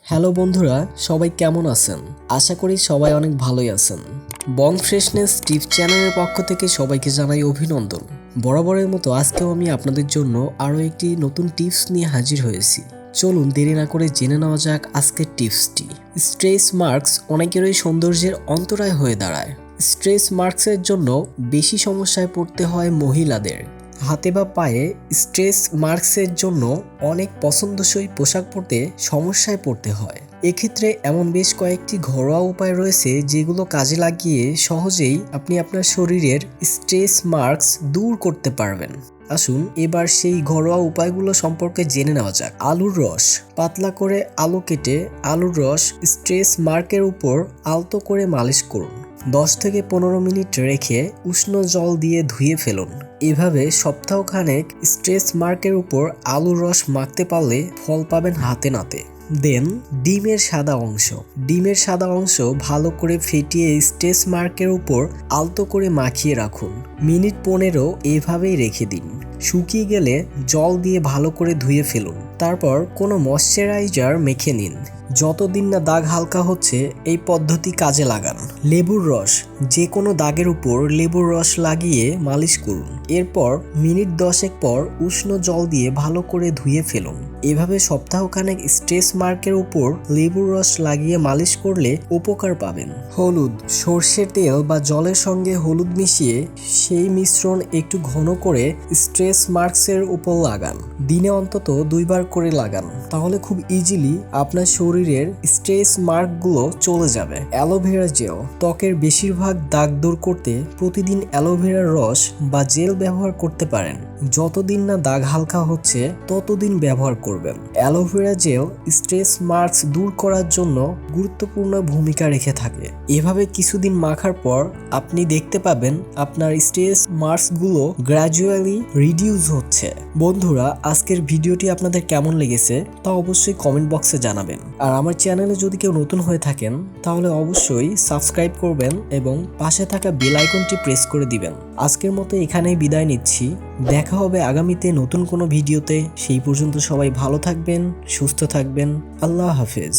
Hello বন্ধুরা, সবাই কেমন আছেন? আশা করি সবাই অনেক ভালোই আছেন। বং ফ্রেশনেস টিপস চ্যানেলের পক্ষ থেকে সবাইকে জানাই অভিনন্দন। বরাবরের মতো আজকেও আমি আপনাদের জন্য আরও একটি নতুন টিপস নিয়ে হাজির হয়েছি। চলুন দেরি না করে জেনে নেওয়া যাক আজকের টিপসটি। স্ট্রেস মার্কস অনেকেরই সৌন্দর্যের অন্তরায় হয়ে দাঁড়ায়। স্ট্রেস মার্কসের জন্য বেশি সমস্যায় পড়তে হয় মহিলাদের। হাতে বা পায়ে স্ট্রেস মার্কসের জন্য অনেক পছন্দসই পোশাক পরতে সমস্যায় পড়তে হয়। এক্ষেত্রে এমন বেশ কয়েকটি ঘরোয়া উপায় রয়েছে যেগুলো কাজে লাগিয়ে সহজেই আপনি আপনার শরীরের স্ট্রেস মার্কস দূর করতে পারবেন। আসুন এবার সেই ঘরোয়া উপায়গুলো সম্পর্কে জেনে নেওয়া যাক। আলুর রস। পাতলা করে আলু কেটে আলুর রস স্ট্রেস মার্কের উপর আলতো করে মালিশ করুন। 10 থেকে 15 মিনিট রেখে উষ্ণ জল দিয়ে ধুয়ে ফেলুন। এভাবে সপ্তাহখানেক স্ট্রেস মার্কের উপর আলুর রস মাখতে পারলে ফল পাবেন হাতে নাতে। দেন ডিমের সাদা অংশ ভালো করে ফেটিয়ে স্ট্রেস মার্কের উপর আলতো করে মাখিয়ে রাখুন। মিনিট 15 এভাবেই রেখে দিন। শুকিয়ে গেলে জল দিয়ে ভালো করে ধুয়ে ফেলুন। তারপর কোনো ময়শ্চারাইজার মেখে নিন। যতদিন না দাগ হালকা হচ্ছে এই পদ্ধতি কাজে লাগান। লেবুর রস। যে কোনো দাগের উপর লেবুর রস লাগিয়ে মালিশ করুন। এরপর মিনিট 10 পর উষ্ণ জল দিয়ে ভালো করে ধুয়ে ফেলুন। এভাবে সপ্তাহখানেক স্ট্রেস মার্কের উপর লেবুর রস লাগিয়ে মালিশ করলে উপকার পাবেন। হলুদ। সর্ষের তেল বা জলের সঙ্গে হলুদ মিশিয়ে সেই মিশ্রণ একটু ঘন করে স্ট্রেস মার্কসের উপর লাগান। দিনে অন্তত 2 বার করে লাগান, তাহলে খুব ইজিলি আপনার শরীরের স্ট্রেস মার্কগুলো চলে যাবে। Aloe vera gel. ত্বকের বেশিরভাগ দাগ দূর করতে প্রতিদিন অ্যালোভেরার রস বা জেল ব্যবহার করতে পারেন। যতদিন না দাগ হালকা হচ্ছে ততদিন ব্যবহার করবেন। অ্যালোভেরা জেল স্ট্রেস মার্কস দূর করার জন্য গুরুত্বপূর্ণ ভূমিকা রেখে থাকে। এভাবে কিছুদিন মাখার পর আপনি দেখতে পাবেন আপনার স্ট্রেস মার্কসগুলো গ্র্যাজুয়ালি রিডিউস হচ্ছে। বন্ধুরা, আজকের ভিডিওটি আপনাদের কেমন লেগেছে তা অবশ্যই কমেন্ট বক্সে জানাবেন। আর আমার চ্যানেলে যদি কেউ নতুন হয়ে থাকেন তাহলে অবশ্যই সাবস্ক্রাইব করবেন এবং পাশে থাকা বেল আইকনটি প্রেস করে দিবেন। আজকের মতো এখানেই বিদায় নিচ্ছি। দেখা হবে আগামীতে নতুন কোনো ভিডিওতে। সেই পর্যন্ত সবাই ভালো থাকবেন, সুস্থ থাকবেন। আল্লাহ হাফেজ।